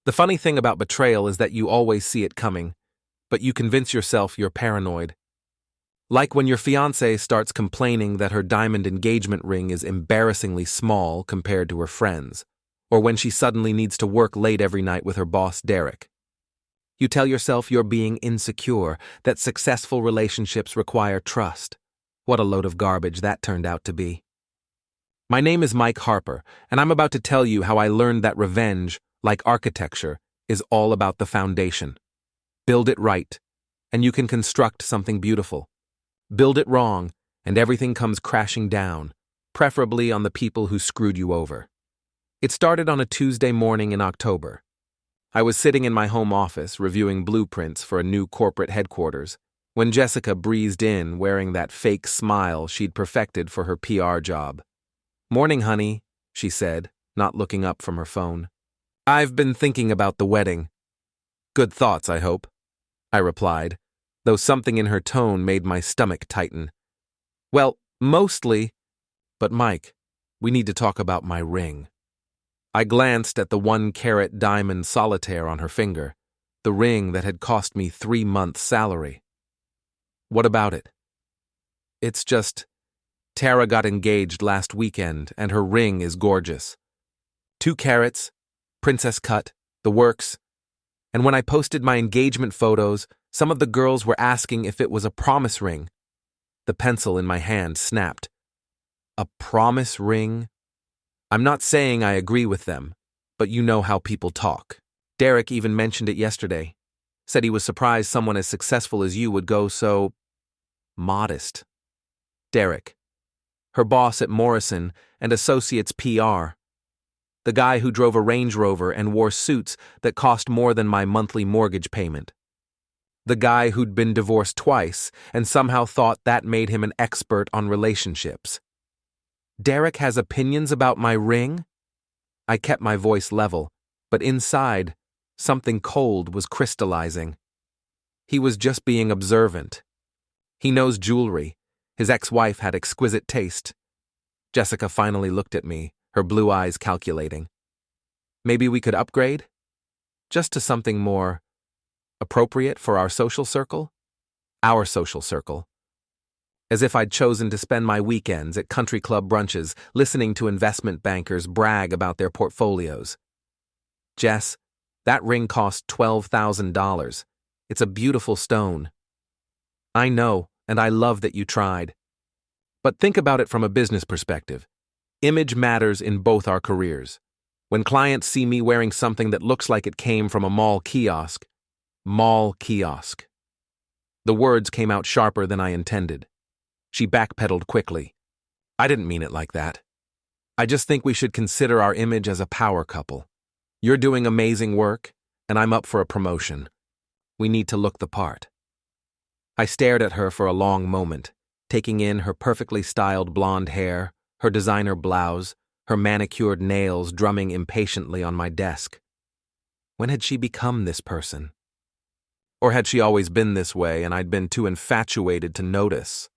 The funny thing about betrayal is that you always see it coming, but you convince yourself you're paranoid. Like when your fiancée starts complaining that her diamond engagement ring is embarrassingly small compared to her friends, or when she suddenly needs to work late every night with her boss, Derek. You tell yourself you're being insecure, that successful relationships require trust. What a load of garbage that turned out to be. My name is Mike Harper, and I'm about to tell you how I learned that revenge, like architecture, is all about the foundation. Build it right, and you can construct something beautiful. Build it wrong, and everything comes crashing down, preferably on the people who screwed you over. It started on a Tuesday morning in October. I was sitting in my home office reviewing blueprints for a new corporate headquarters when Jessica breezed in wearing that fake smile she'd perfected for her PR job. "Morning, honey," she said, not looking up from her phone. "I've been thinking about the wedding." "Good thoughts, I hope," I replied, though something in her tone made my stomach tighten. "Well, mostly, but Mike, we need to talk about my ring." I glanced at the 1-carat diamond solitaire on her finger, the ring that had cost me 3 months' salary. "What about it?" "It's just, Tara got engaged last weekend and her ring is gorgeous. 2 carats, princess cut, the works. And when I posted my engagement photos, some of the girls were asking if it was a promise ring." The pencil in my hand snapped. "A promise ring?" "I'm not saying I agree with them, but you know how people talk. Derek even mentioned it yesterday. Said he was surprised someone as successful as you would go so modest." Derek, her boss at Morrison and Associates PR. The guy who drove a Range Rover and wore suits that cost more than my monthly mortgage payment. The guy who'd been divorced twice and somehow thought that made him an expert on relationships. Derek has opinions about my ring? I kept my voice level, but inside, something cold was crystallizing. He was just being observant. He knows jewelry. His ex-wife had exquisite taste. Jessica finally looked at me, her blue eyes calculating. "Maybe we could upgrade? Just to something more appropriate for our social circle?" Our social circle. As if I'd chosen to spend my weekends at country club brunches listening to investment bankers brag about their portfolios. "Jess, that ring cost $12,000. It's a beautiful stone." "I know, and I love that you tried. But think about it from a business perspective. Image matters in both our careers. When clients see me wearing something that looks like it came from a mall kiosk. The words came out sharper than I intended. She backpedaled quickly. "I didn't mean it like that. I just think we should consider our image as a power couple. You're doing amazing work, and I'm up for a promotion. We need to look the part." I stared at her for a long moment, taking in her perfectly styled blonde hair, her designer blouse, her manicured nails drumming impatiently on my desk. When had she become this person? Or had she always been this way and I'd been too infatuated to notice?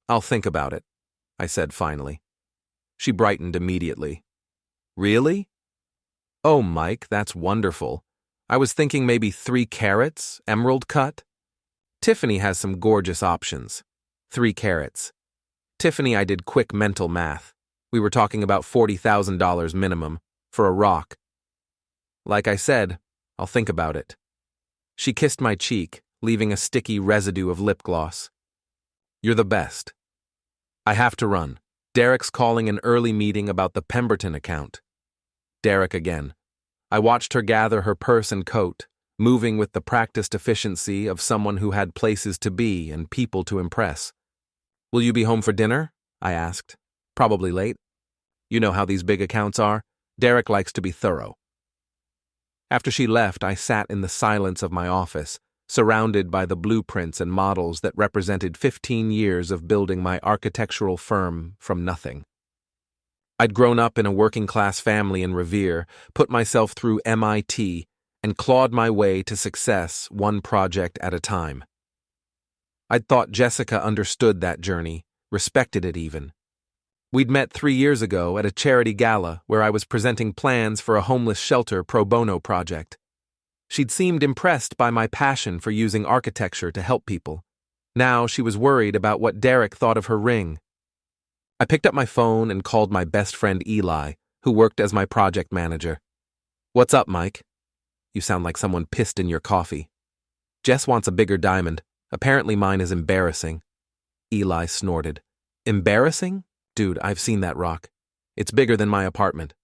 "I'll think about it," I said finally. She brightened immediately. "Really? Oh, Mike, that's wonderful. I was thinking maybe 3 carats, emerald cut. Tiffany has some gorgeous options. 3 carats. Tiffany, I did quick mental math. We were talking about $40,000 minimum for a rock. Like I said, I'll think about it." She kissed my cheek, leaving a sticky residue of lip gloss. "You're the best. I have to run. Derek's calling an early meeting about the Pemberton account." Derek again. I watched her gather her purse and coat, moving with the practiced efficiency of someone who had places to be and people to impress. "Will you be home for dinner?" I asked. "Probably late. You know how these big accounts are. Derek likes to be thorough." After she left, I sat in the silence of my office, surrounded by the blueprints and models that represented 15 years of building my architectural firm from nothing. I'd grown up in a working-class family in Revere, put myself through MIT, and clawed my way to success one project at a time. I'd thought Jessica understood that journey, respected it even. We'd met 3 years ago at a charity gala where I was presenting plans for a homeless shelter pro bono project. She'd seemed impressed by my passion for using architecture to help people. Now she was worried about what Derek thought of her ring. I picked up my phone and called my best friend Eli, who worked as my project manager. "What's up, Mike? You sound like someone pissed in your coffee." "Jess wants a bigger diamond. Apparently mine is embarrassing." Eli snorted. "Embarrassing? Dude, I've seen that rock. It's bigger than my apartment."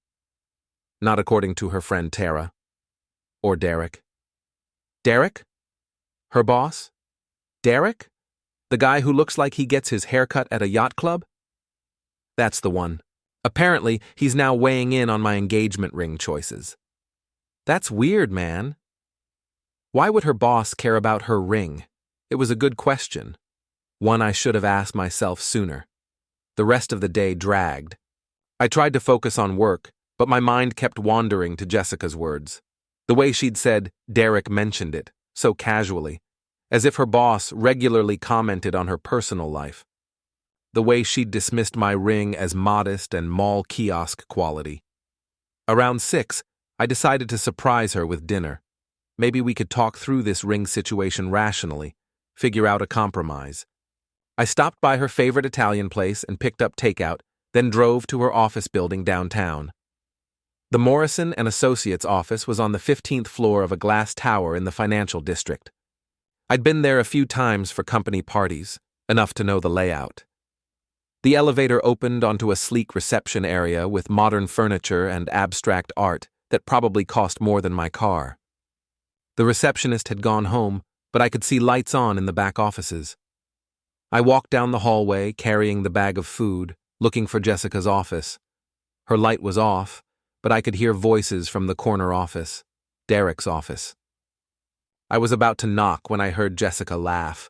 Not according to her friend Tara. Or Derek. Derek? Her boss? Derek? The guy who looks like he gets his haircut at a yacht club? That's the one. Apparently, he's now weighing in on my engagement ring choices. That's weird, man. Why would her boss care about her ring? It was a good question. One I should have asked myself sooner. The rest of the day dragged. I tried to focus on work, but my mind kept wandering to Jessica's words. The way she'd said, Derek mentioned it, so casually, as if her boss regularly commented on her personal life. The way she'd dismissed my ring as modest and mall kiosk quality. Around 6, I decided to surprise her with dinner. Maybe we could talk through this ring situation rationally, figure out a compromise. I stopped by her favorite Italian place and picked up takeout, then drove to her office building downtown. The Morrison & Associates office was on the 15th floor of a glass tower in the financial district. I'd been there a few times for company parties, enough to know the layout. The elevator opened onto a sleek reception area with modern furniture and abstract art that probably cost more than my car. The receptionist had gone home, but I could see lights on in the back offices. I walked down the hallway carrying the bag of food, looking for Jessica's office. Her light was off, but I could hear voices from the corner office, Derek's office. I was about to knock when I heard Jessica laugh.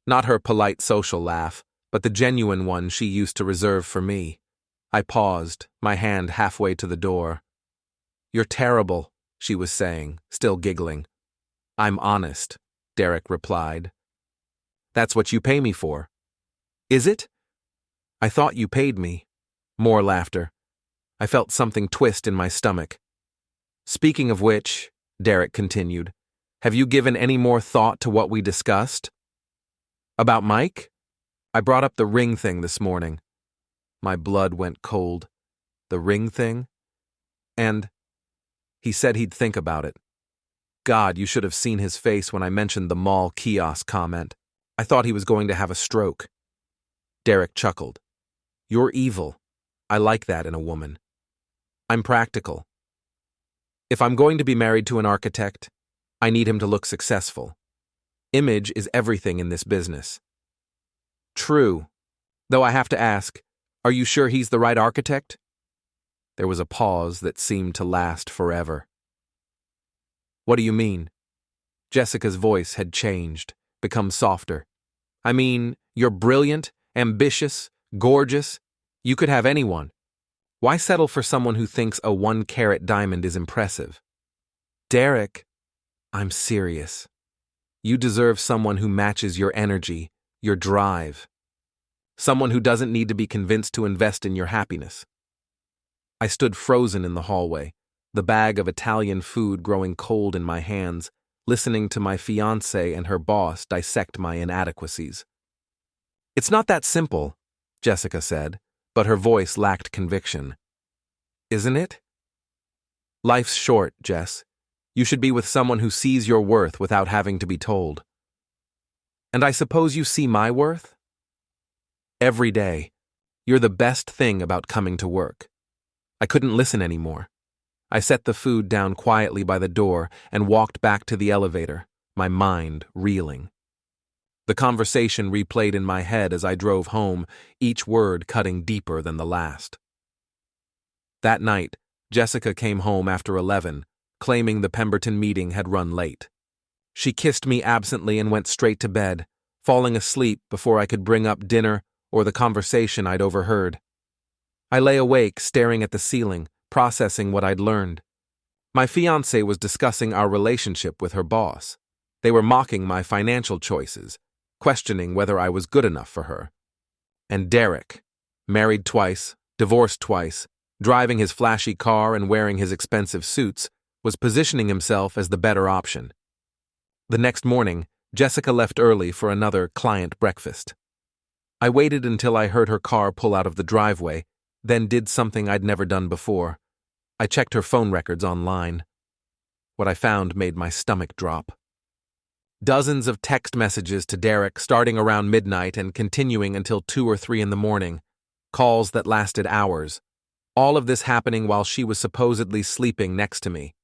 Not her polite social laugh, but the genuine one she used to reserve for me. I paused, my hand halfway to the door. "You're terrible," she was saying, still giggling. "I'm honest," Derek replied. "That's what you pay me for." "Is it?" "I thought you paid me." More laughter. I felt something twist in my stomach. "Speaking of which," Derek continued, "have you given any more thought to what we discussed?" "About Mike?" "I brought up the ring thing this morning." My blood went cold. The ring thing? And he said he'd think about it. God, you should have seen his face when I mentioned the mall kiosk comment. I thought he was going to have a stroke. Derek chuckled. "You're evil. I like that in a woman. I'm practical. If I'm going to be married to an architect, I need him to look successful. Image is everything in this business." "True. Though I have to ask, are you sure he's the right architect?" There was a pause that seemed to last forever. "What do you mean?" Jessica's voice had changed, become softer. "I mean, you're brilliant, ambitious, gorgeous. You could have anyone. Why settle for someone who thinks a 1-carat diamond is impressive?" "Derek, I'm serious. You deserve someone who matches your energy, your drive. Someone who doesn't need to be convinced to invest in your happiness." I stood frozen in the hallway, the bag of Italian food growing cold in my hands, listening to my fiancée and her boss dissect my inadequacies. "It's not that simple," Jessica said, but her voice lacked conviction. "Isn't it?" "Life's short, Jess. You should be with someone who sees your worth without having to be told." "And I suppose you see my worth?" "Every day. You're the best thing about coming to work." I couldn't listen anymore. I set the food down quietly by the door and walked back to the elevator, my mind reeling. The conversation replayed in my head as I drove home, each word cutting deeper than the last. That night, Jessica came home after 11, claiming the Pemberton meeting had run late. She kissed me absently and went straight to bed, falling asleep before I could bring up dinner or the conversation I'd overheard. I lay awake, staring at the ceiling, processing what I'd learned. My fiancée was discussing our relationship with her boss. They were mocking my financial choices, questioning whether I was good enough for her. And Derek. married twice, divorced twice, driving his flashy car and wearing his expensive suits, was positioning himself as the better option. The next morning, Jessica left early for another client breakfast. I waited until I heard her car pull out of the driveway, then did something I'd never done before. I checked her phone records online. What I found made my stomach drop. Dozens of text messages to Derek starting around midnight and continuing until 2 or 3 in the morning. Calls that lasted hours. All of this happening while she was supposedly sleeping next to me.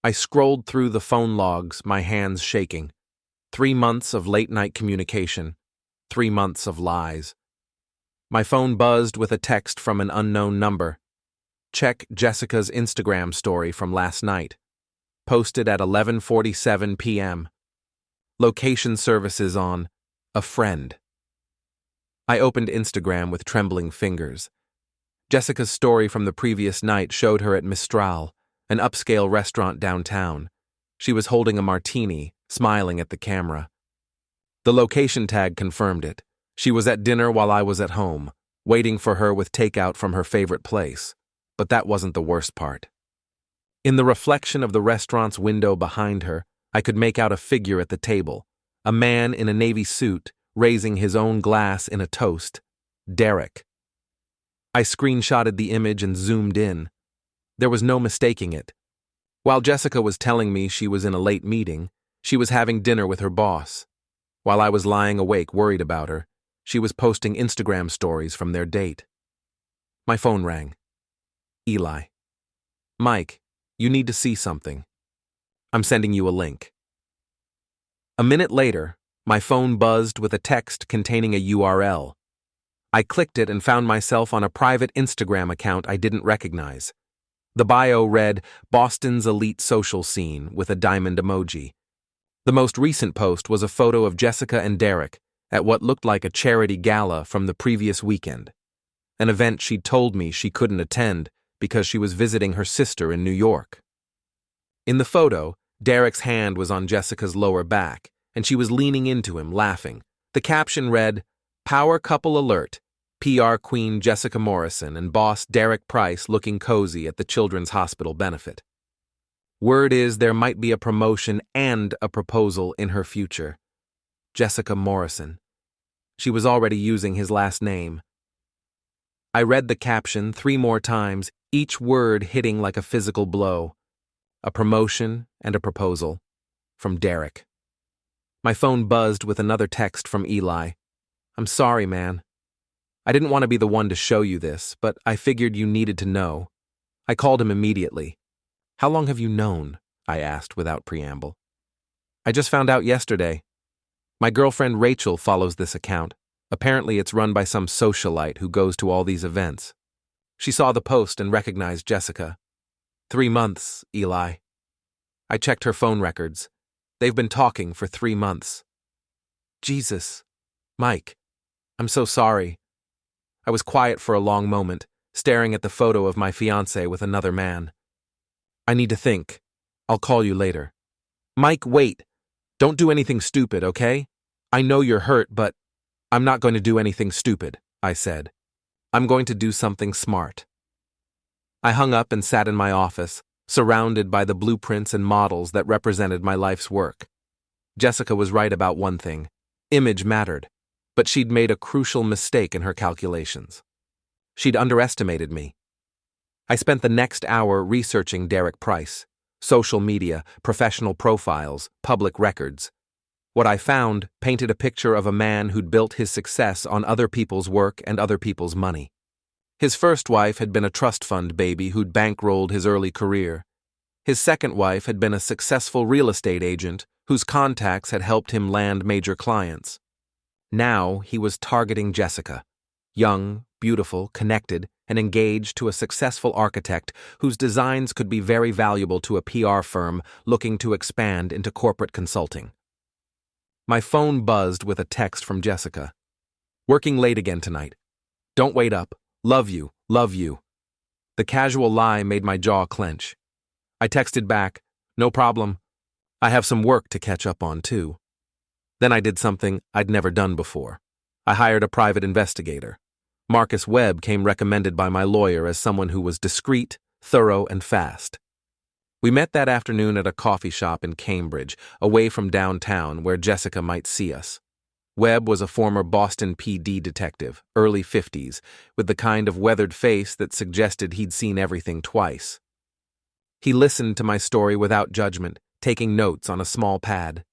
I scrolled through the phone logs, my hands shaking. 3 months of late-night communication. 3 months of lies. My phone buzzed with a text from an unknown number. Check Jessica's Instagram story from last night. Posted at 11:47 p.m. Location services on a friend. I opened Instagram with trembling fingers. Jessica's story from the previous night showed her at Mistral, an upscale restaurant downtown. She was holding a martini, smiling at the camera. The location tag confirmed it. She was at dinner while I was at home, waiting for her with takeout from her favorite place. But that wasn't the worst part. In the reflection of the restaurant's window behind her, I could make out a figure at the table, a man in a navy suit, raising his own glass in a toast. Derek. I screenshotted the image and zoomed in. There was no mistaking it. While Jessica was telling me she was in a late meeting, she was having dinner with her boss. While I was lying awake worried about her, she was posting Instagram stories from their date. My phone rang. Eli. Mike, you need to see something. I'm sending you a link. A minute later, my phone buzzed with a text containing a URL. I clicked it and found myself on a private Instagram account I didn't recognize. The bio read, Boston's elite social scene, with a diamond emoji. The most recent post was a photo of Jessica and Derek at what looked like a charity gala from the previous weekend, an event she'd told me she couldn't attend because she was visiting her sister in New York. In the photo, Derek's hand was on Jessica's lower back, and she was leaning into him, laughing. The caption read, Power couple alert, PR queen Jessica Morrison and boss Derek Price looking cozy at the Children's Hospital benefit. Word is there might be a promotion and a proposal in her future. Jessica Morrison. She was already using his last name. I read the caption 3 more times, each word hitting like a physical blow. A promotion and a proposal. From Derek. My phone buzzed with another text from Eli. I'm sorry, man. I didn't want to be the one to show you this, but I figured you needed to know. I called him immediately. How long have you known? I asked without preamble. I just found out yesterday. My girlfriend Rachel follows this account. Apparently it's run by some socialite who goes to all these events. She saw the post and recognized Jessica. 3 months, Eli. I checked her phone records. They've been talking for 3 months. Jesus. Mike. I'm so sorry. I was quiet for a long moment, staring at the photo of my fiancée with another man. I need to think. I'll call you later. Mike, wait. Don't do anything stupid, okay? I know you're hurt, but I'm not going to do anything stupid, I said. I'm going to do something smart. I hung up and sat in my office, surrounded by the blueprints and models that represented my life's work. Jessica was right about one thing. Image mattered, but she'd made a crucial mistake in her calculations. She'd underestimated me. I spent the next hour researching Derek Price, social media, professional profiles, public records. What I found painted a picture of a man who'd built his success on other people's work and other people's money. His first wife had been a trust fund baby who'd bankrolled his early career. His second wife had been a successful real estate agent whose contacts had helped him land major clients. Now he was targeting Jessica, young, beautiful, connected, and engaged to a successful architect whose designs could be very valuable to a PR firm looking to expand into corporate consulting. My phone buzzed with a text from Jessica. Working late again tonight. Don't wait up. Love you, love you. The casual lie made my jaw clench. I texted back, no problem. I have some work to catch up on too. Then I did something I'd never done before. I hired a private investigator. Marcus Webb came recommended by my lawyer as someone who was discreet, thorough, and fast. We met that afternoon at a coffee shop in Cambridge, away from downtown where Jessica might see us. Webb was a former Boston PD detective, early 50s, with the kind of weathered face that suggested he'd seen everything twice. He listened to my story without judgment, taking notes on a small pad.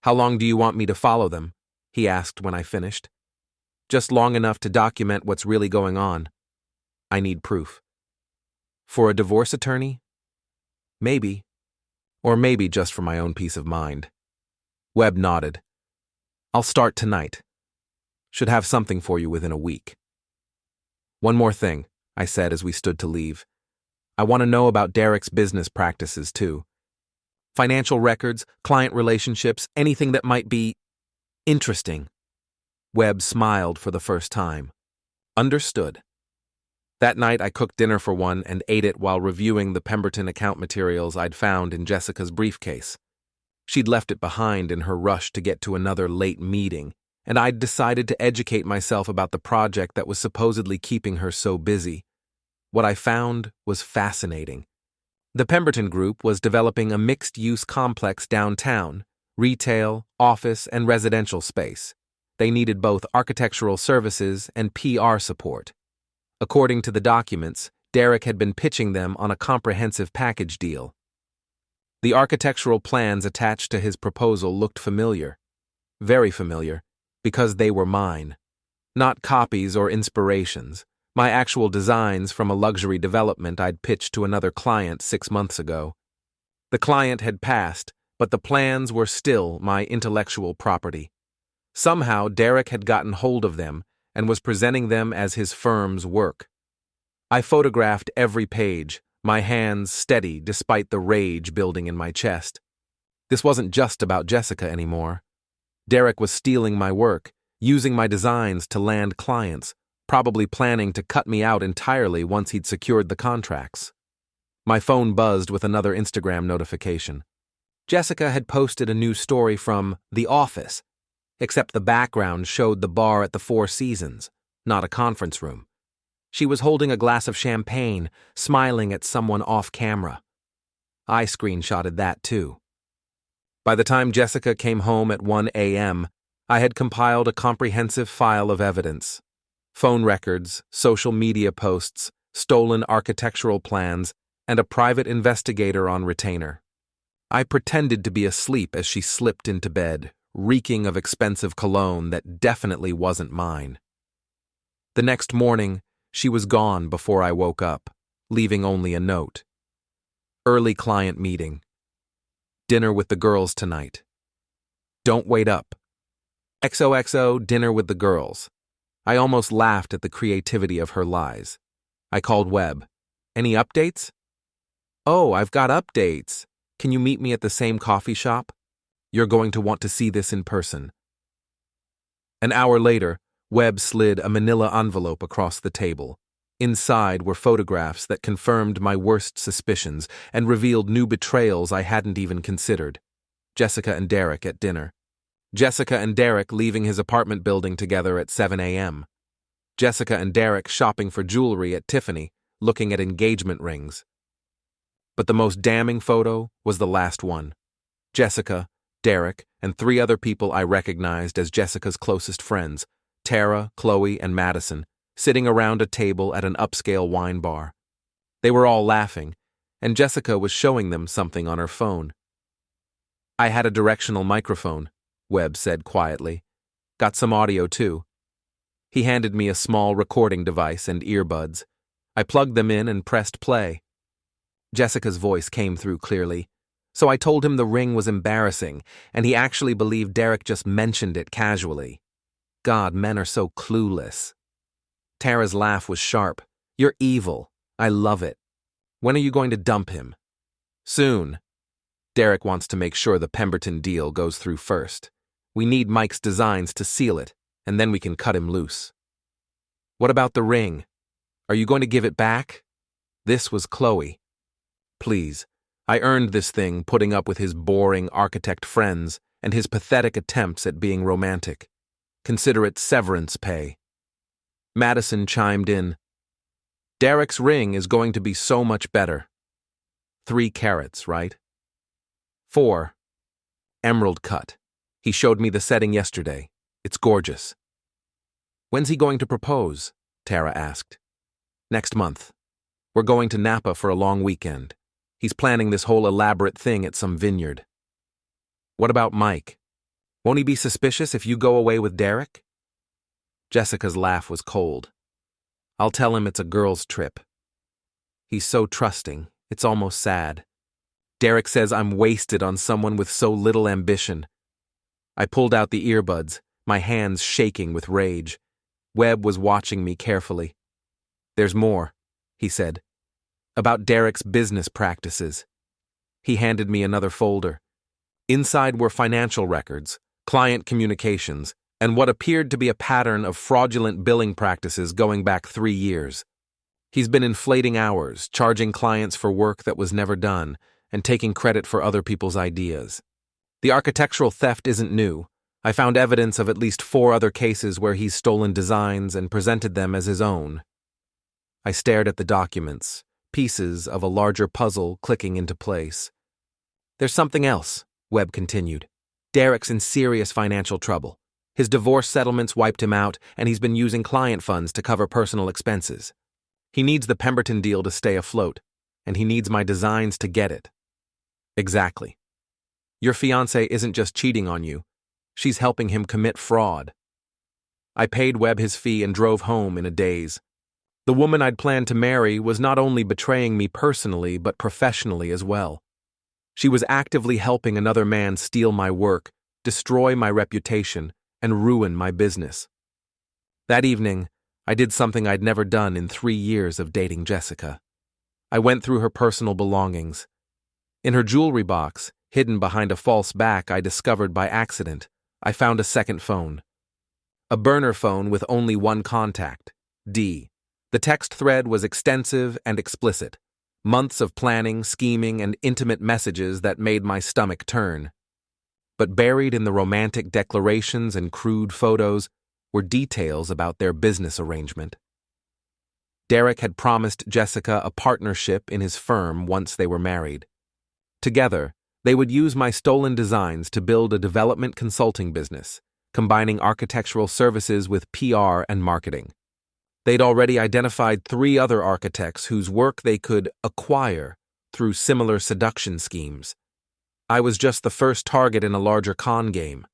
"How long do you want me to follow them?" he asked when I finished. "Just long enough to document what's really going on. I need proof." "For a divorce attorney? Maybe. Or maybe just for my own peace of mind." Webb nodded. "I'll start tonight. Should have something for you within a week." "One more thing," I said as we stood to leave. "I want to know about Derek's business practices, too. Financial records, client relationships, anything that might be interesting." Webb smiled for the first time. "Understood." That night I cooked dinner for one and ate it while reviewing the Pemberton account materials I'd found in Jessica's briefcase. She'd left it behind in her rush to get to another late meeting, and I'd decided to educate myself about the project that was supposedly keeping her so busy. What I found was fascinating. The Pemberton Group was developing a mixed-use complex downtown, retail, office, and residential space. They needed both architectural services and PR support. According to the documents, Derek had been pitching them on a comprehensive package deal. The architectural plans attached to his proposal looked familiar. Very familiar, because they were mine. Not copies or inspirations, my actual designs from a luxury development I'd pitched to another client 6 months ago. The client had passed, but the plans were still my intellectual property. Somehow Derek had gotten hold of them and was presenting them as his firm's work. I photographed every page, my hands steady despite the rage building in my chest. This wasn't just about Jessica anymore. Derek was stealing my work, using my designs to land clients, probably planning to cut me out entirely once he'd secured the contracts. My phone buzzed with another Instagram notification. Jessica had posted a new story from The Office, except the background showed the bar at the Four Seasons, not a conference room. She was holding a glass of champagne, smiling at someone off camera. I screenshotted that too. By the time Jessica came home at 1 a.m., I had compiled a comprehensive file of evidence. Phone records, social media posts, stolen architectural plans, and a private investigator on retainer. I pretended to be asleep as she slipped into bed, reeking of expensive cologne that definitely wasn't mine. The next morning, she was gone before I woke up, leaving only a note. Early client meeting. Dinner with the girls tonight. Don't wait up. XOXO, dinner with the girls. I almost laughed at the creativity of her lies. I called Webb. Any updates? Oh, I've got updates. Can you meet me at the same coffee shop? You're going to want to see this in person. An hour later, Webb slid a manila envelope across the table. Inside were photographs that confirmed my worst suspicions and revealed new betrayals I hadn't even considered. Jessica and Derek at dinner. Jessica and Derek leaving his apartment building together at 7 a.m. Jessica and Derek shopping for jewelry at Tiffany, looking at engagement rings. But the most damning photo was the last one. Jessica, Derek, and 3 other people I recognized as Jessica's closest friends, Tara, Chloe, and Madison, sitting around a table at an upscale wine bar. They were all laughing, and Jessica was showing them something on her phone. I had a directional microphone, Webb said quietly. Got some audio too. He handed me a small recording device and earbuds. I plugged them in and pressed play. Jessica's voice came through clearly. So I told him the ring was embarrassing, and he actually believed Derek just mentioned it casually. God, men are so clueless. Tara's laugh was sharp. You're evil. I love it. When are you going to dump him? Soon. Derek wants to make sure the Pemberton deal goes through first. We need Mike's designs to seal it, and then we can cut him loose. What about the ring? Are you going to give it back? This was Chloe. Please. I earned this thing putting up with his boring architect friends and his pathetic attempts at being romantic. Consider it severance pay. Madison chimed in. Derek's ring is going to be so much better. 3 carats, right? 4. Emerald cut. He showed me the setting yesterday. It's gorgeous. When's he going to propose? Tara asked. Next month. We're going to Napa for a long weekend. He's planning this whole elaborate thing at some vineyard. What about Mike? Won't he be suspicious if you go away with Derek? Jessica's laugh was cold. I'll tell him it's a girl's trip. He's so trusting, it's almost sad. Derek says I'm wasted on someone with so little ambition. I pulled out the earbuds, my hands shaking with rage. Webb was watching me carefully. There's more, he said, about Derek's business practices. He handed me another folder. Inside were financial records, client communications, and what appeared to be a pattern of fraudulent billing practices going back 3 years. He's been inflating hours, charging clients for work that was never done, and taking credit for other people's ideas. The architectural theft isn't new. I found evidence of at least 4 other cases where he's stolen designs and presented them as his own. I stared at the documents, pieces of a larger puzzle clicking into place. There's something else, Webb continued. Derek's in serious financial trouble. His divorce settlements wiped him out, and he's been using client funds to cover personal expenses. He needs the Pemberton deal to stay afloat, and he needs my designs to get it. Exactly. Your fiancée isn't just cheating on you. She's helping him commit fraud. I paid Webb his fee and drove home in a daze. The woman I'd planned to marry was not only betraying me personally, but professionally as well. She was actively helping another man steal my work, destroy my reputation, and ruin my business. That evening, I did something I'd never done in 3 years of dating Jessica. I went through her personal belongings. In her jewelry box, hidden behind a false back I discovered by accident, I found a second phone. A burner phone with only one contact, D. The text thread was extensive and explicit. Months of planning, scheming, and intimate messages that made my stomach turn. But buried in the romantic declarations and crude photos were details about their business arrangement. Derek had promised Jessica a partnership in his firm once they were married. Together, they would use my stolen designs to build a development consulting business, combining architectural services with PR and marketing. They'd already identified 3 other architects whose work they could acquire through similar seduction schemes. I was just the first target in a larger con game.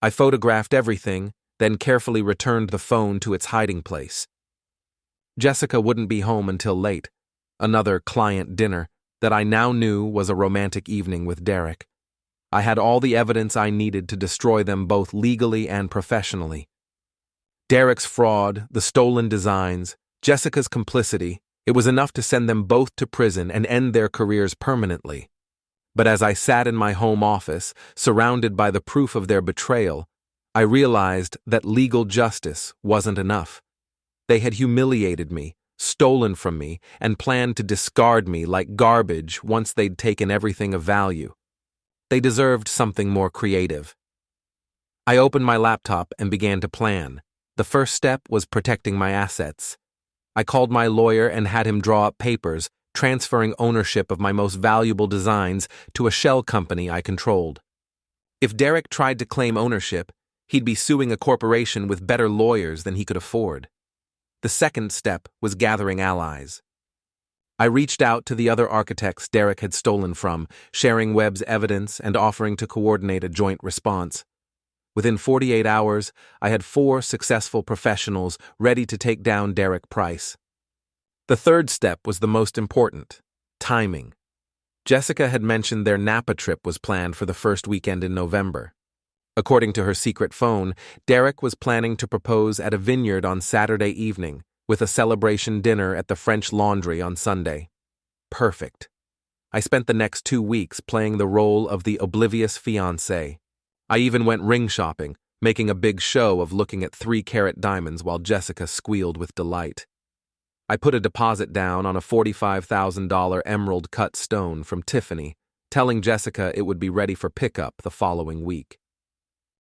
I photographed everything, then carefully returned the phone to its hiding place. Jessica wouldn't be home until late, another client dinner that I now knew was a romantic evening with Derek. I had all the evidence I needed to destroy them both legally and professionally. Derek's fraud, the stolen designs, Jessica's complicity, it was enough to send them both to prison and end their careers permanently. But as I sat in my home office, surrounded by the proof of their betrayal, I realized that legal justice wasn't enough. They had humiliated me, stolen from me, and planned to discard me like garbage once they'd taken everything of value. They deserved something more creative. I opened my laptop and began to plan. The first step was protecting my assets. I called my lawyer and had him draw up papers, transferring ownership of my most valuable designs to a shell company I controlled. If Derek tried to claim ownership, he'd be suing a corporation with better lawyers than he could afford. The second step was gathering allies. I reached out to the other architects Derek had stolen from, sharing Webb's evidence and offering to coordinate a joint response. Within 48 hours, I had 4 successful professionals ready to take down Derek Price. The third step was the most important: timing. Jessica had mentioned their Napa trip was planned for the first weekend in November. According to her secret phone, Derek was planning to propose at a vineyard on Saturday evening, with a celebration dinner at the French Laundry on Sunday. Perfect. I spent the next 2 weeks playing the role of the oblivious fiancé. I even went ring shopping, making a big show of looking at 3-carat diamonds while Jessica squealed with delight. I put a deposit down on a $45,000 emerald-cut stone from Tiffany, telling Jessica it would be ready for pickup the following week.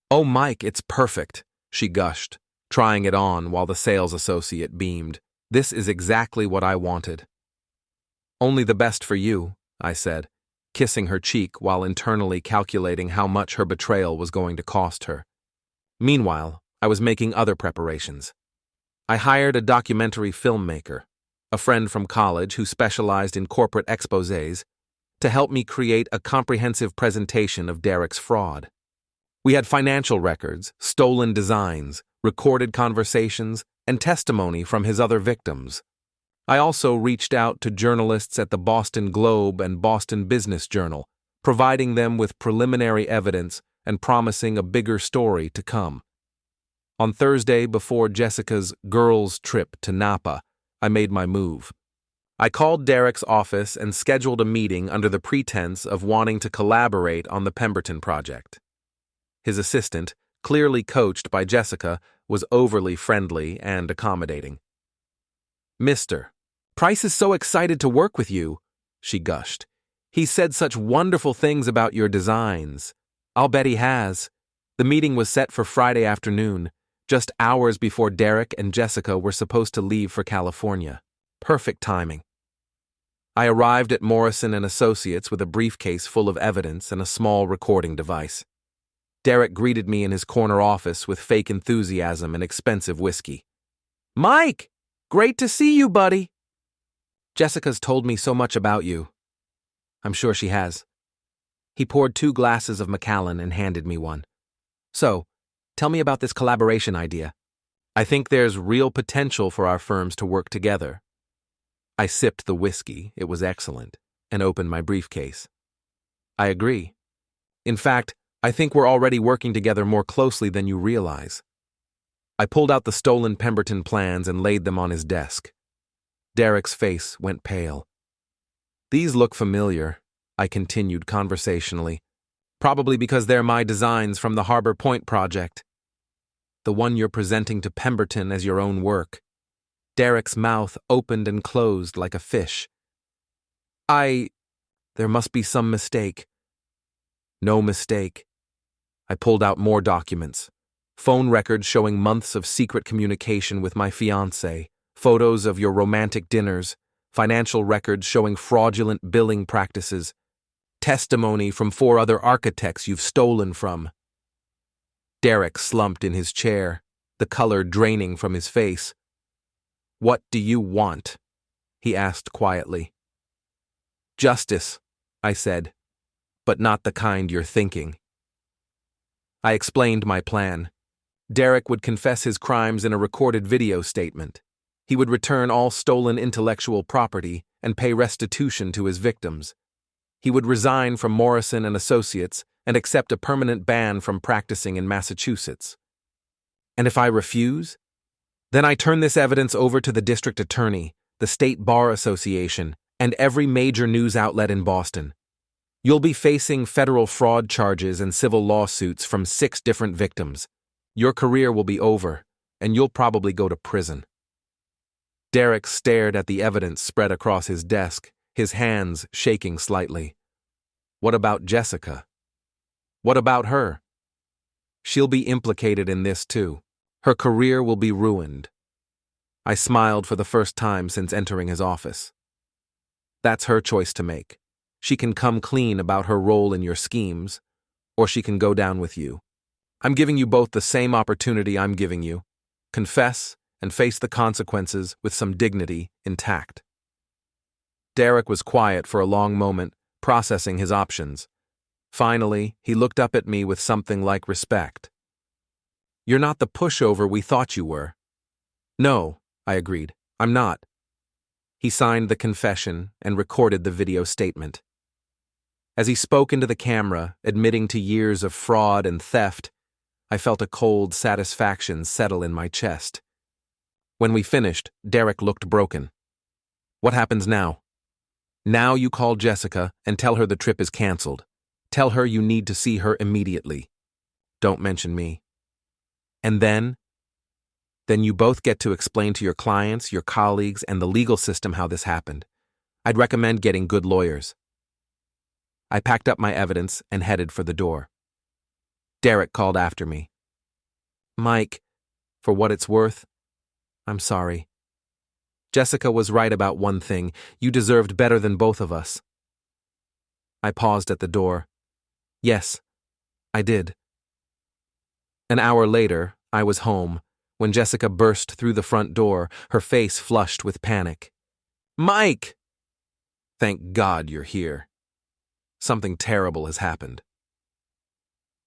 "Oh, Mike, it's perfect," she gushed, trying it on while the sales associate beamed. "This is exactly what I wanted." "Only the best for you," I said, kissing her cheek while internally calculating how much her betrayal was going to cost her. Meanwhile, I was making other preparations. I hired a documentary filmmaker, a friend from college who specialized in corporate exposés, to help me create a comprehensive presentation of Derek's fraud. We had financial records, stolen designs, recorded conversations, and testimony from his other victims. I also reached out to journalists at the Boston Globe and Boston Business Journal, providing them with preliminary evidence and promising a bigger story to come. On Thursday, before Jessica's girls' trip to Napa, I made my move. I called Derek's office and scheduled a meeting under the pretense of wanting to collaborate on the Pemberton project. His assistant, clearly coached by Jessica, was overly friendly and accommodating. "Mr. Price is so excited to work with you," she gushed. "He said such wonderful things about your designs." "I'll bet he has." The meeting was set for Friday afternoon, just hours before Derek and Jessica were supposed to leave for California. Perfect timing. I arrived at Morrison & Associates with a briefcase full of evidence and a small recording device. Derek greeted me in his corner office with fake enthusiasm and expensive whiskey. "Mike! Great to see you, buddy!" "Jessica's told me so much about you." "I'm sure she has." He poured 2 glasses of Macallan and handed me one. "So, tell me about this collaboration idea." "I think there's real potential for our firms to work together." I sipped the whiskey, it was excellent, and opened my briefcase. "I agree. In fact, I think we're already working together more closely than you realize." I pulled out the stolen Pemberton plans and laid them on his desk. Derek's face went pale. "These look familiar," I continued conversationally. "Probably because they're my designs from the Harbor Point project. The one you're presenting to Pemberton as your own work." Derek's mouth opened and closed like a fish. There must be some mistake." "No mistake." I pulled out more documents. Phone records showing months of secret communication with my fiancée, photos of your romantic dinners, financial records showing fraudulent billing practices, testimony from 4 other architects you've stolen from. Derek slumped in his chair, the color draining from his face. "What do you want?" he asked quietly. "Justice," I said, "but not the kind you're thinking." I explained my plan. Derek would confess his crimes in a recorded video statement. He would return all stolen intellectual property and pay restitution to his victims. He would resign from Morrison & Associates and accept a permanent ban from practicing in Massachusetts. And if I refuse? Then I turn this evidence over to the district attorney, the State Bar Association, and every major news outlet in Boston. You'll be facing federal fraud charges and civil lawsuits from 6 different victims. Your career will be over, and you'll probably go to prison. Derek stared at the evidence spread across his desk, his hands shaking slightly. "What about Jessica? What about her? She'll be implicated in this too. Her career will be ruined." I smiled for the first time since entering his office. "That's her choice to make. She can come clean about her role in your schemes, or she can go down with you. I'm giving you both the same opportunity I'm giving you. Confess and face the consequences with some dignity intact." Derek was quiet for a long moment, processing his options. Finally, he looked up at me with something like respect. "You're not the pushover we thought you were." "No," I agreed, "I'm not." He signed the confession and recorded the video statement. As he spoke into the camera, admitting to years of fraud and theft, I felt a cold satisfaction settle in my chest. When we finished, Derek looked broken. "What happens now?" "Now you call Jessica and tell her the trip is canceled. Tell her you need to see her immediately. Don't mention me. And then you both get to explain to your clients, your colleagues, and the legal system how this happened. I'd recommend getting good lawyers." I packed up my evidence and headed for the door. Derek called after me. "Mike, For what it's worth, I'm sorry. Jessica was right about one thing. You deserved better than both of us. I paused at the door. Yes, I did. An hour later, I was home, when Jessica burst through the front door, her face flushed with panic. Mike! Thank God you're here. Something terrible has happened.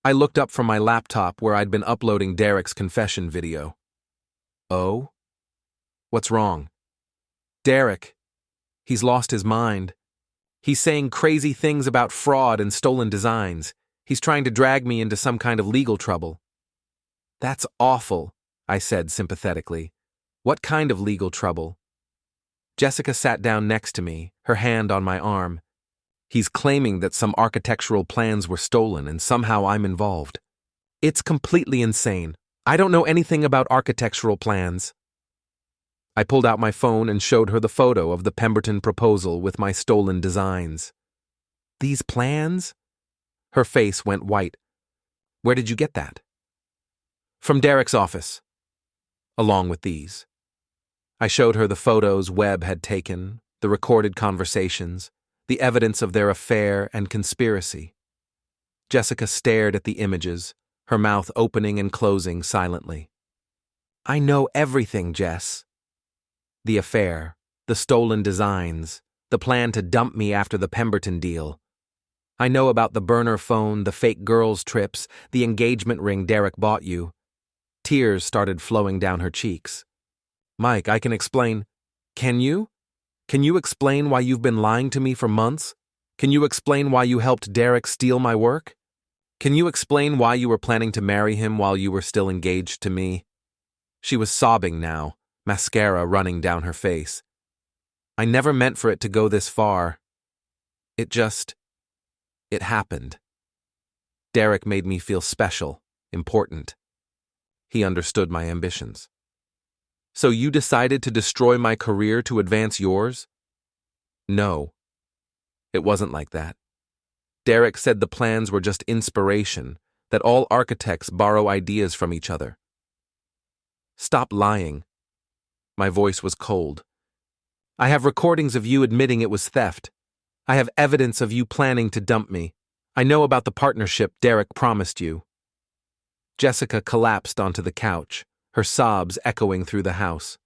I looked up from my laptop where I'd been uploading Derek's confession video. Oh? What's wrong? Derek. He's lost his mind. He's saying crazy things about fraud and stolen designs. He's trying to drag me into some kind of legal trouble. That's awful, I said sympathetically. What kind of legal trouble? Jessica sat down next to me, her hand on my arm. He's claiming that some architectural plans were stolen and somehow I'm involved. It's completely insane. I don't know anything about architectural plans. I pulled out my phone and showed her the photo of the Pemberton proposal with my stolen designs. These plans? Her face went white. Where did you get that? From Derek's office, along with these. I showed her the photos Webb had taken, the recorded conversations, the evidence of their affair and conspiracy. Jessica stared at the images, her mouth opening and closing silently. I know everything, Jess. The affair, the stolen designs, the plan to dump me after the Pemberton deal. I know about the burner phone, the fake girls' trips, the engagement ring Derek bought you. Tears started flowing down her cheeks. Mike, I can explain. Can you? Can you explain why you've been lying to me for months? Can you explain why you helped Derek steal my work? Can you explain why you were planning to marry him while you were still engaged to me? She was sobbing now, mascara running down her face. I never meant for it to go this far. It happened. Derek made me feel special, important. He understood my ambitions. So you decided to destroy my career to advance yours? No. It wasn't like that. Derek said the plans were just inspiration, that all architects borrow ideas from each other. Stop lying. My voice was cold. I have recordings of you admitting it was theft. I have evidence of you planning to dump me. I know about the partnership Derek promised you. Jessica collapsed onto the couch, her sobs echoing through the house.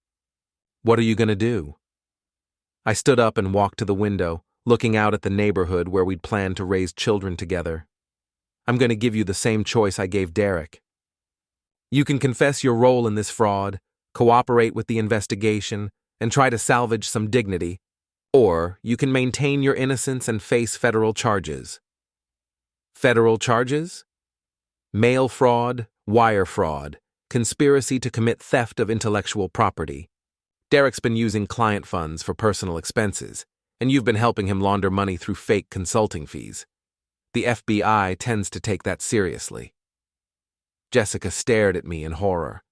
What are you going to do? I stood up and walked to the window, looking out at the neighborhood where we'd planned to raise children together. I'm going to give you the same choice I gave Derek. You can confess your role in this fraud, cooperate with the investigation, and try to salvage some dignity, or you can maintain your innocence and face federal charges. Federal charges? Mail fraud, wire fraud, conspiracy to commit theft of intellectual property. Derek's been using client funds for personal expenses, and you've been helping him launder money through fake consulting fees. The FBI tends to take that seriously. Jessica stared at me in horror.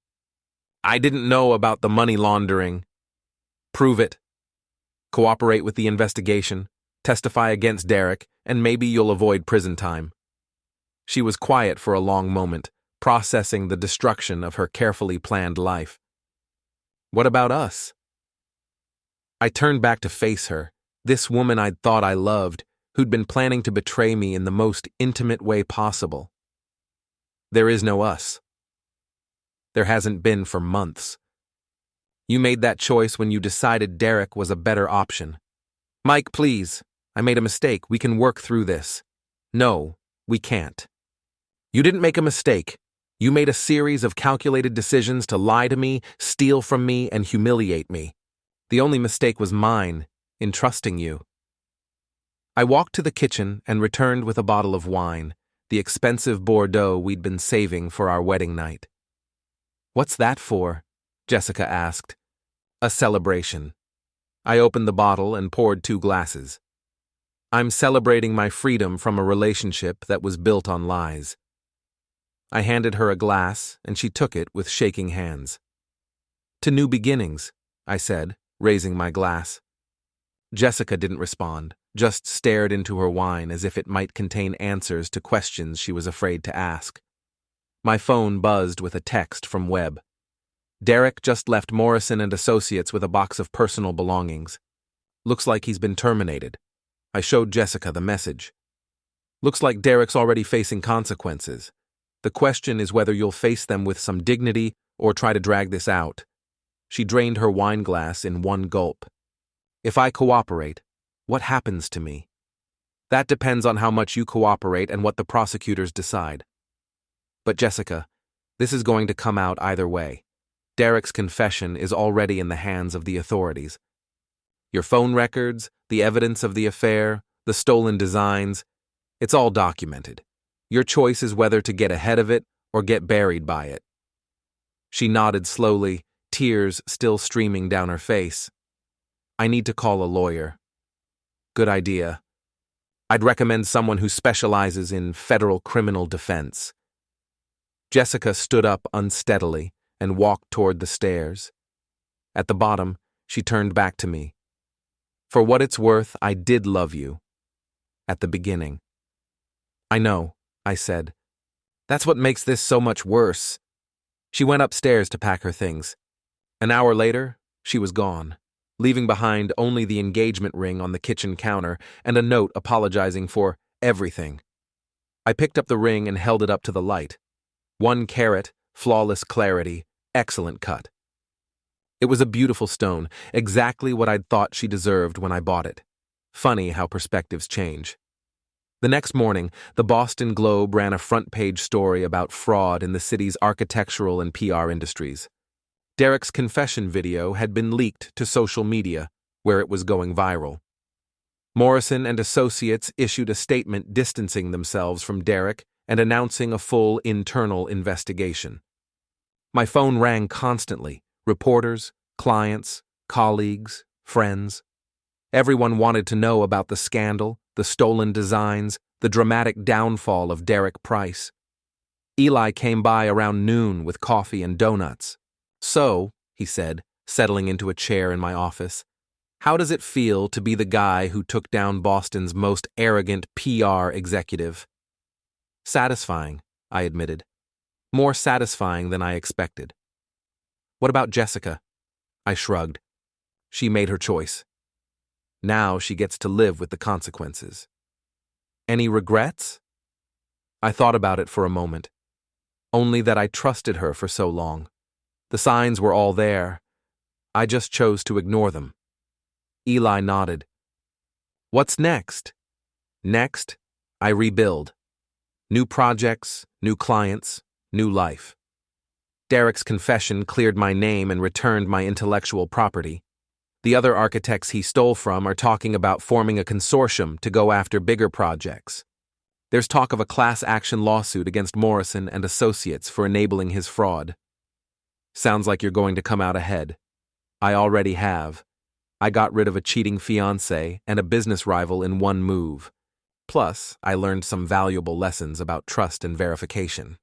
I didn't know about the money laundering. Prove it. Cooperate with the investigation, testify against Derek, and maybe you'll avoid prison time. She was quiet for a long moment, processing the destruction of her carefully planned life. What about us? I turned back to face her, this woman I'd thought I loved, who'd been planning to betray me in the most intimate way possible. There is no us. There hasn't been for months. You made that choice when you decided Derek was a better option. Mike, please. I made a mistake. We can work through this. No, we can't. You didn't make a mistake. You made a series of calculated decisions to lie to me, steal from me, and humiliate me. The only mistake was mine, in trusting you. I walked to the kitchen and returned with a bottle of wine, the expensive Bordeaux we'd been saving for our wedding night. What's that for? Jessica asked. A celebration. I opened the bottle and poured 2 glasses. I'm celebrating my freedom from a relationship that was built on lies. I handed her a glass, and she took it with shaking hands. To new beginnings, I said, raising my glass. Jessica didn't respond, just stared into her wine as if it might contain answers to questions she was afraid to ask. My phone buzzed with a text from Webb. Derek just left Morrison and Associates with a box of personal belongings. Looks like he's been terminated. I showed Jessica the message. Looks like Derek's already facing consequences. The question is whether you'll face them with some dignity or try to drag this out. She drained her wine glass in one gulp. If I cooperate, what happens to me? That depends on how much you cooperate and what the prosecutors decide. But Jessica, this is going to come out either way. Derek's confession is already in the hands of the authorities. Your phone records, the evidence of the affair, the stolen designs, it's all documented. Your choice is whether to get ahead of it or get buried by it. She nodded slowly, tears still streaming down her face. I need to call a lawyer. Good idea. I'd recommend someone who specializes in federal criminal defense. Jessica stood up unsteadily and walked toward the stairs. At the bottom, she turned back to me. For what it's worth, I did love you. At the beginning. I know, I said. That's what makes this so much worse. She went upstairs to pack her things. An hour later, she was gone, leaving behind only the engagement ring on the kitchen counter and a note apologizing for everything. I picked up the ring and held it up to the light. 1 carat, flawless clarity, excellent cut. It was a beautiful stone, exactly what I'd thought she deserved when I bought it. Funny how perspectives change. The next morning, the Boston Globe ran a front-page story about fraud in the city's architectural and PR industries. Derek's confession video had been leaked to social media, where it was going viral. Morrison and Associates issued a statement distancing themselves from Derek and announcing a full internal investigation. My phone rang constantly. Reporters, clients, colleagues, friends. Everyone wanted to know about the scandal, the stolen designs, the dramatic downfall of Derek Price. Eli came by around noon with coffee and donuts. So, he said, settling into a chair in my office, how does it feel to be the guy who took down Boston's most arrogant PR executive? Satisfying, I admitted. More satisfying than I expected. What about Jessica? I shrugged. She made her choice. Now she gets to live with the consequences. Any regrets? I thought about it for a moment. Only that I trusted her for so long. The signs were all there. I just chose to ignore them. Eli nodded. What's next? Next, I rebuild. New projects, new clients, new life. Derek's confession cleared my name and returned my intellectual property. The other architects he stole from are talking about forming a consortium to go after bigger projects. There's talk of a class action lawsuit against Morrison and Associates for enabling his fraud. Sounds like you're going to come out ahead. I already have. I got rid of a cheating fiancé and a business rival in one move. Plus, I learned some valuable lessons about trust and verification.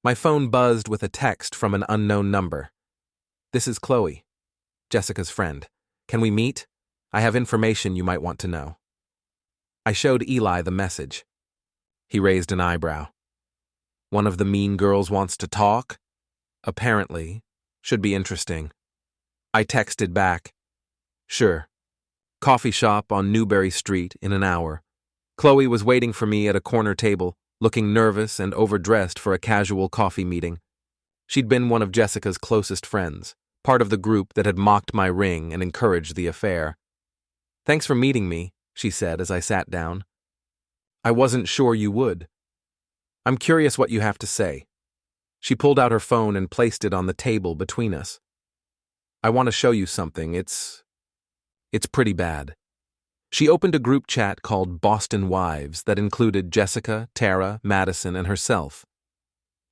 My phone buzzed with a text from an unknown number. This is Chloe, Jessica's friend. Can we meet? I have information you might want to know. I showed Eli the message. He raised an eyebrow. One of the mean girls wants to talk? Apparently. Should be interesting. I texted back. Sure. Coffee shop on Newberry Street in an hour. Chloe was waiting for me at a corner table, looking nervous and overdressed for a casual coffee meeting. She'd been one of Jessica's closest friends, part of the group that had mocked my ring and encouraged the affair. Thanks for meeting me, she said as I sat down. I wasn't sure you would. I'm curious what you have to say. She pulled out her phone and placed it on the table between us. I want to show you something. It's pretty bad. She opened a group chat called Boston Wives that included Jessica, Tara, Madison, and herself.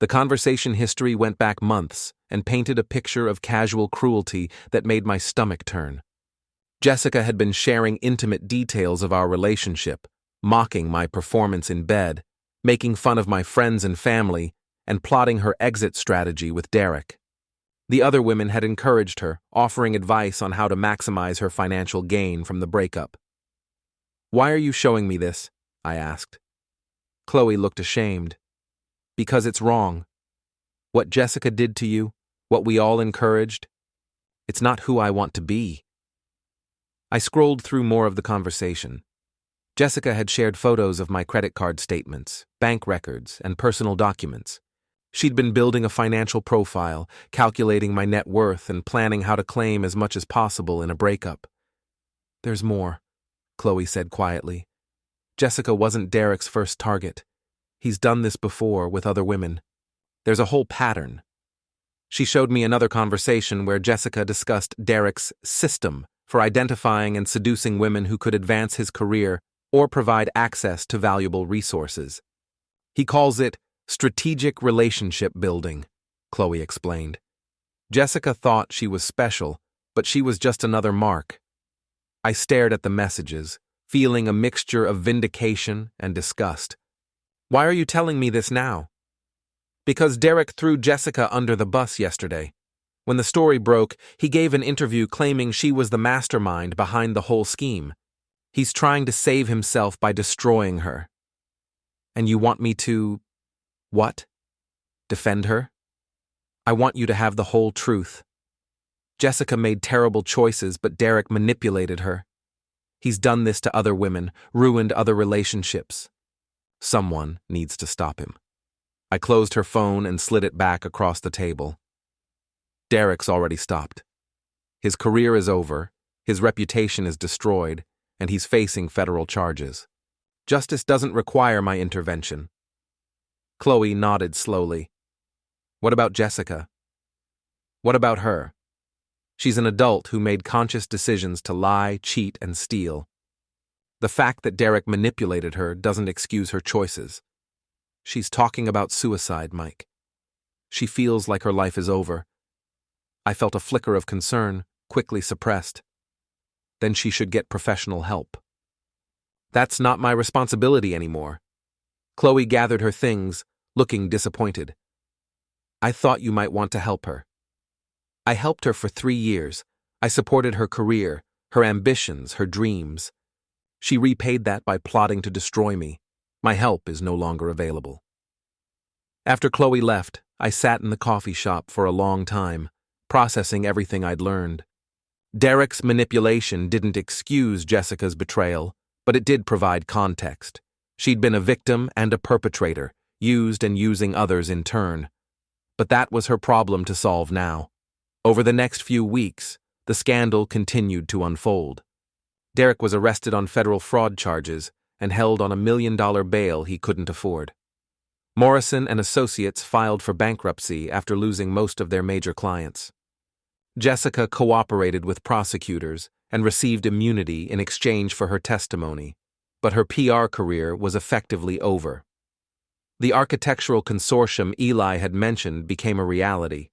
The conversation history went back months and painted a picture of casual cruelty that made my stomach turn. Jessica had been sharing intimate details of our relationship, mocking my performance in bed, making fun of my friends and family, and plotting her exit strategy with Derek. The other women had encouraged her, offering advice on how to maximize her financial gain from the breakup. Why are you showing me this? I asked. Chloe looked ashamed. Because it's wrong. What Jessica did to you, What we all encouraged? It's not who I want to be. I scrolled through more of the conversation. Jessica had shared photos of my credit card statements, bank records, and personal documents. She'd been building a financial profile, calculating my net worth, and planning how to claim as much as possible in a breakup. There's more, Chloe said quietly. Jessica wasn't Derek's first target. He's done this before with other women. There's a whole pattern. She showed me another conversation where Jessica discussed Derek's system for identifying and seducing women who could advance his career or provide access to valuable resources. He calls it strategic relationship building, Chloe explained. Jessica thought she was special, but she was just another mark. I stared at the messages, feeling a mixture of vindication and disgust. Why are you telling me this now? Because Derek threw Jessica under the bus yesterday. When the story broke, he gave an interview claiming she was the mastermind behind the whole scheme. He's trying to save himself by destroying her. And you want me to… what? Defend her? I want you to have the whole truth. Jessica made terrible choices, but Derek manipulated her. He's done this to other women, ruined other relationships. Someone needs to stop him. I closed her phone and slid it back across the table. Derek's already stopped. His career is over, his reputation is destroyed, and he's facing federal charges. Justice doesn't require my intervention. Chloe nodded slowly. What about Jessica? What about her? She's an adult who made conscious decisions to lie, cheat, and steal. The fact that Derek manipulated her doesn't excuse her choices. She's talking about suicide, Mike. She feels like her life is over. I felt a flicker of concern, quickly suppressed. Then she should get professional help. That's not my responsibility anymore. Chloe gathered her things, looking disappointed. I thought you might want to help her. I helped her for 3 years. I supported her career, her ambitions, her dreams. She repaid that by plotting to destroy me. My help is no longer available. After Chloe left, I sat in the coffee shop for a long time, processing everything I'd learned. Derek's manipulation didn't excuse Jessica's betrayal, but it did provide context. She'd been a victim and a perpetrator, used and using others in turn. But that was her problem to solve now. Over the next few weeks, the scandal continued to unfold. Derek was arrested on federal fraud charges and held on $1 million bail he couldn't afford. Morrison and Associates filed for bankruptcy after losing most of their major clients. Jessica cooperated with prosecutors and received immunity in exchange for her testimony, but her PR career was effectively over. The architectural consortium Eli had mentioned became a reality.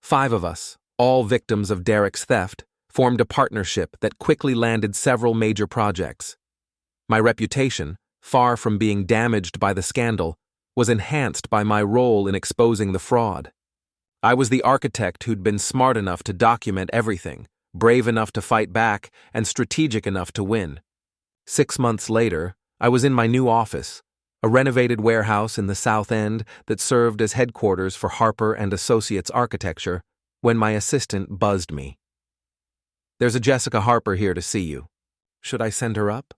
5 of us, all victims of Derek's theft, formed a partnership that quickly landed several major projects. My reputation, far from being damaged by the scandal, was enhanced by my role in exposing the fraud. I was the architect who'd been smart enough to document everything, brave enough to fight back, and strategic enough to win. 6 months later, I was in my new office, a renovated warehouse in the South End that served as headquarters for Harper and Associates Architecture, when my assistant buzzed me. There's a Jessica Harper here to see you. Should I send her up?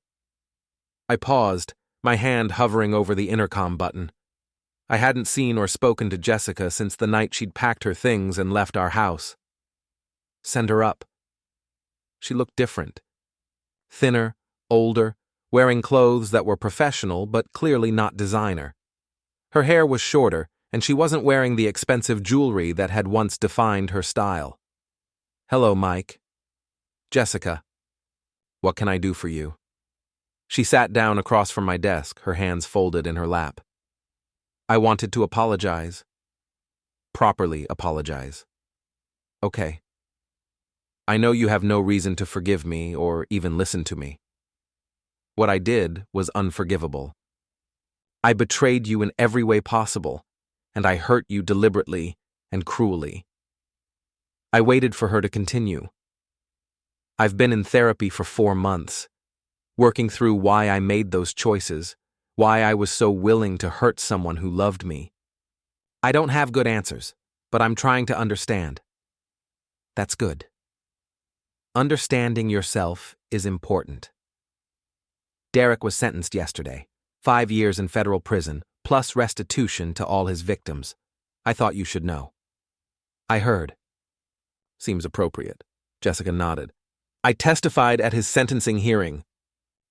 I paused, my hand hovering over the intercom button. I hadn't seen or spoken to Jessica since the night she'd packed her things and left our house. Send her up. She looked different. Thinner, older, wearing clothes that were professional but clearly not designer. Her hair was shorter, and she wasn't wearing the expensive jewelry that had once defined her style. Hello, Mike. Jessica. What can I do for you? She sat down across from my desk, her hands folded in her lap. I wanted to apologize. Properly apologize. Okay. I know you have no reason to forgive me or even listen to me. What I did was unforgivable. I betrayed you in every way possible, and I hurt you deliberately and cruelly. I waited for her to continue. I've been in therapy for 4 months, working through why I made those choices, why I was so willing to hurt someone who loved me. I don't have good answers, but I'm trying to understand. That's good. Understanding yourself is important. Derek was sentenced yesterday. 5 years in federal prison, plus restitution to all his victims. I thought you should know. I heard. Seems appropriate. Jessica nodded. I testified at his sentencing hearing.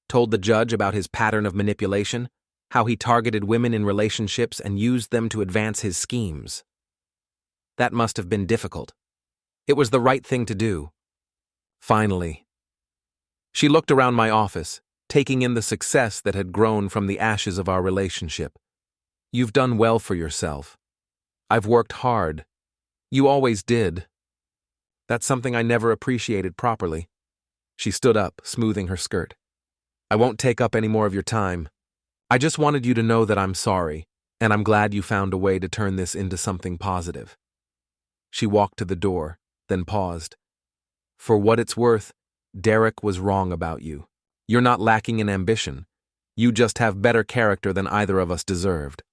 Told the judge about his pattern of manipulation, how he targeted women in relationships and used them to advance his schemes. That must have been difficult. It was the right thing to do. Finally. She looked around my office, taking in the success that had grown from the ashes of our relationship. You've done well for yourself. I've worked hard. You always did. That's something I never appreciated properly. She stood up, smoothing her skirt. I won't take up any more of your time. I just wanted you to know that I'm sorry, and I'm glad you found a way to turn this into something positive. She walked to the door, then paused. For what it's worth, Derek was wrong about you. You're not lacking in ambition. You just have better character than either of us deserved.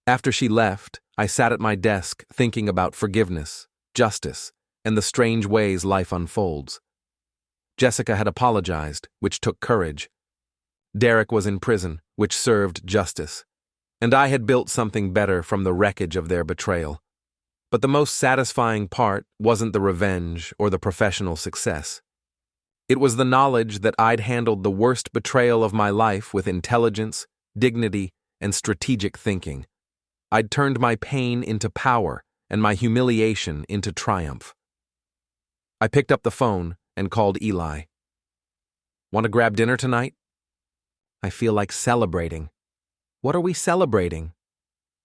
After she left, I sat at my desk thinking about forgiveness, justice, and the strange ways life unfolds. Jessica had apologized, which took courage. Derek was in prison, which served justice. And I had built something better from the wreckage of their betrayal. But the most satisfying part wasn't the revenge or the professional success. It was the knowledge that I'd handled the worst betrayal of my life with intelligence, dignity, and strategic thinking. I'd turned my pain into power and my humiliation into triumph. I picked up the phone and called Eli. Want to grab dinner tonight? I feel like celebrating. What are we celebrating?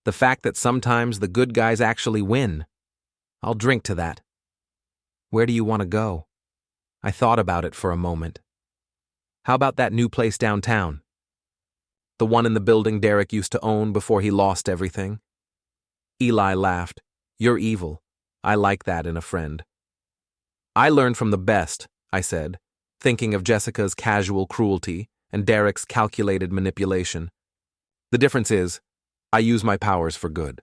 The fact that sometimes the good guys actually win. I'll drink to that. Where do you want to go? I thought about it for a moment. How about that new place downtown? The one in the building Derek used to own before he lost everything? Eli laughed. You're evil. I like that in a friend. I learned from the best, I said, thinking of Jessica's casual cruelty and Derek's calculated manipulation. The difference is, I use my powers for good.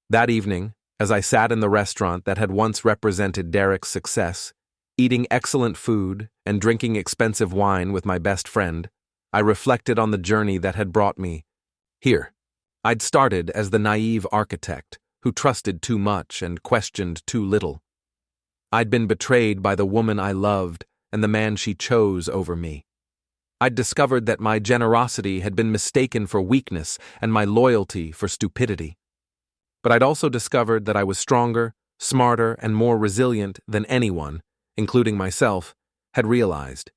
That evening, as I sat in the restaurant that had once represented Derek's success, eating excellent food and drinking expensive wine with my best friend, I reflected on the journey that had brought me here. I'd started as the naive architect who trusted too much and questioned too little. I'd been betrayed by the woman I loved and the man she chose over me. I'd discovered that my generosity had been mistaken for weakness and my loyalty for stupidity. But I'd also discovered that I was stronger, smarter, and more resilient than anyone, including myself, had realized.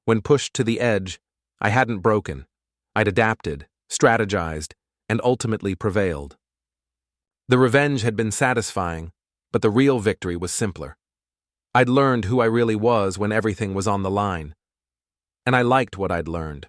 When pushed to the edge, I hadn't broken. I'd adapted, strategized, and ultimately prevailed. The revenge had been satisfying, but the real victory was simpler. I'd learned who I really was when everything was on the line. And I liked what I'd learned.